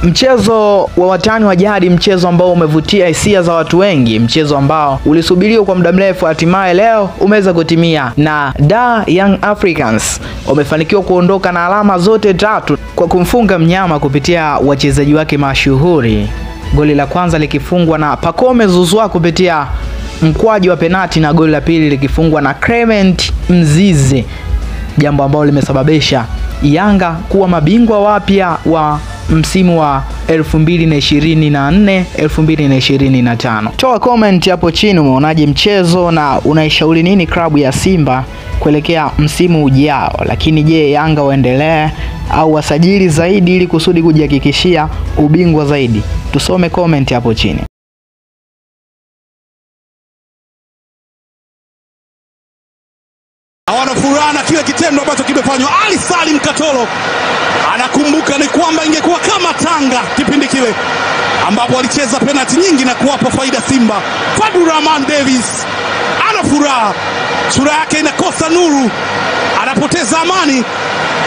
Mchezo wa watani wa jadi, mchezo ambao umevutia hisia za watu wengi, mchezo ambao ulisubiriwa kwa muda mrefu, hatimaye leo umeweza kutimia na Young Africans wamefanikiwa kuondoka na alama zote tatu kwa kumfunga mnyama kupitia wachezaji wake mashuhuri. Goli la kwanza likifungwa na Pacome Zouzoua kupitia mkwaju wa penalti na goli la pili likifungwa na Clement Mzize, jambo ambalo limesababisha Yanga kuwa mabingwa wapya wa msimu wa 2024-2025. Toa comment hapo chini, umeonaje mchezo na unaishauri nini klabu ya Simba kuelekea msimu ujao? Lakini je, Yanga waendelee au wasajili zaidi ili kusudi kujihakikishia ubingwa zaidi? Tusome comment hapo chini. Hawana furaha na kile kitendo ambacho kimefanywa. Ali Salim Katolo anakumbuka ni kwamba ingekuwa kama Tanga kipindi kile ambapo alicheza penalti nyingi na kuwapa faida Simba. Fadlu Rahman Davis ana furaha, sura yake inakosa nuru, anapoteza amani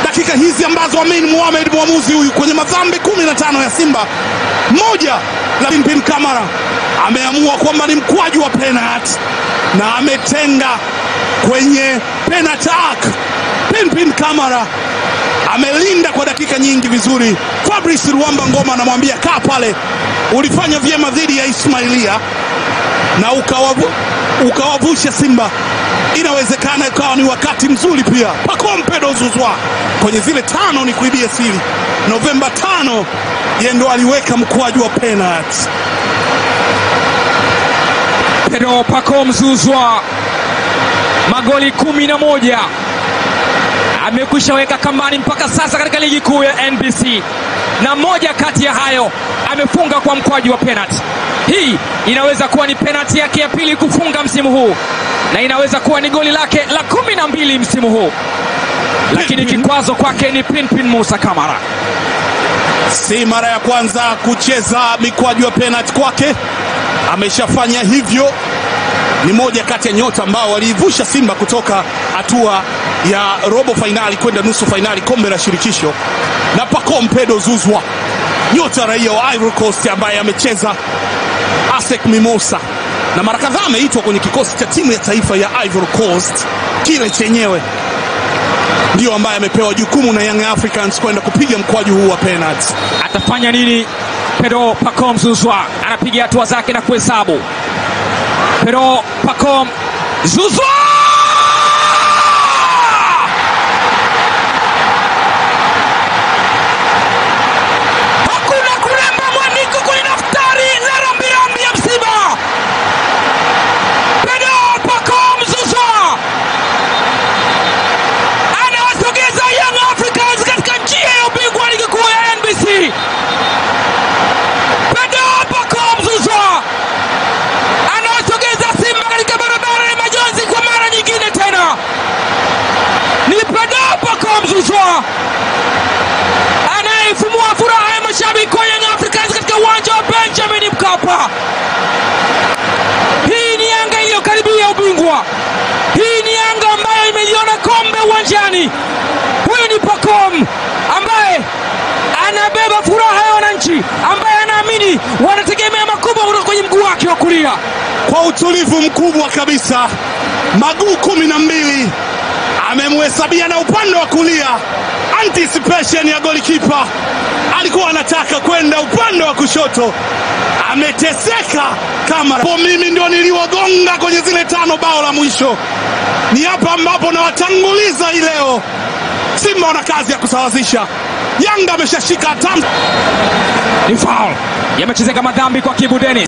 dakika hizi ambazo Amin Mohamed, mwamuzi huyu kwenye madhambi 15 ya Simba, moja la Pinpin Kamara ameamua kwamba ni mkwaju wa penalti na ametenga kwenye penalty arc. Pinpin Kamara amelinda kwa dakika nyingi vizuri. Fabrice Ruamba Ngoma anamwambia kaa pale, ulifanya vyema dhidi ya Ismailia na ukawavusha Simba, inawezekana ikawa ni wakati mzuri pia. Pacome Zouzoua kwenye zile 5 ni kuibia siri, Novemba 5 yeye ndo aliweka mkwaju wa penalty. Pacome Zouzoua magoli 11 amekwisha weka kambani mpaka sasa katika ligi kuu ya NBC, na moja kati ya hayo amefunga kwa mkwaju wa penalty. Hii inaweza kuwa ni penalty yake ya pili kufunga msimu huu na inaweza kuwa ni goli lake la 12 msimu huu, lakini kikwazo kwake ni Pinpin Musa Kamara. Si mara ya kwanza kucheza mikwaju wa penalty kwake, ameshafanya hivyo. Ni moja kati ya nyota ambao waliivusha Simba kutoka hatua ya robo finali kwenda nusu finali kombe la shirikisho. Na Pacome Zouzoua, nyota raia wa Ivory Coast ambaye amecheza ASEC Mimosa na mara kadhaa ameitwa kwenye kikosi cha timu ya taifa ya Ivory Coast, kile chenyewe ndio ambaye amepewa jukumu na Young Africans kwenda kupiga mkwaju huu wa penalty. Atafanya nini Pacome Zouzoua? Anapiga hatua zake na kuhesabu. Pacome Zouzoua hakuna kuremba mwandiko kwenye daftari la rambirambi ya msiba. Pacome Zouzoua anawasogeza Young Africans katika njia ya ubingwa wa ligi kuu ya NBC. Pacome Zouzoua katika barabara ya majonzi kwa mara nyingine tena. Ni Pacome Zouzoua anayefumua furaha ya mashabiki wa Young Africans katika uwanja wa Benjamin Mkapa. Hii ni Yanga iliyokaribia ubingwa. Hii ni Yanga ambayo imeliona kombe uwanjani. Huyu ni Pacome ambaye anabeba furaha ya wananchi, ambaye anaamini wanategemea makubwa kutoka kwenye mguu wake wa kulia. Kwa utulivu mkubwa kabisa, maguu 12 amemhesabia na upande wa kulia. Anticipation ya golikipa, alikuwa anataka kwenda upande wa kushoto, ameteseka Kamara. Kwa mimi ndio niliwagonga kwenye zile 5 bao la mwisho. Ni hapa ambapo na watanguliza hii leo. Simba wana kazi ya kusawazisha. Yanga ameshashika hatamu. Ni foul. Yamechezeka madhambi kwa Kibu Dennis.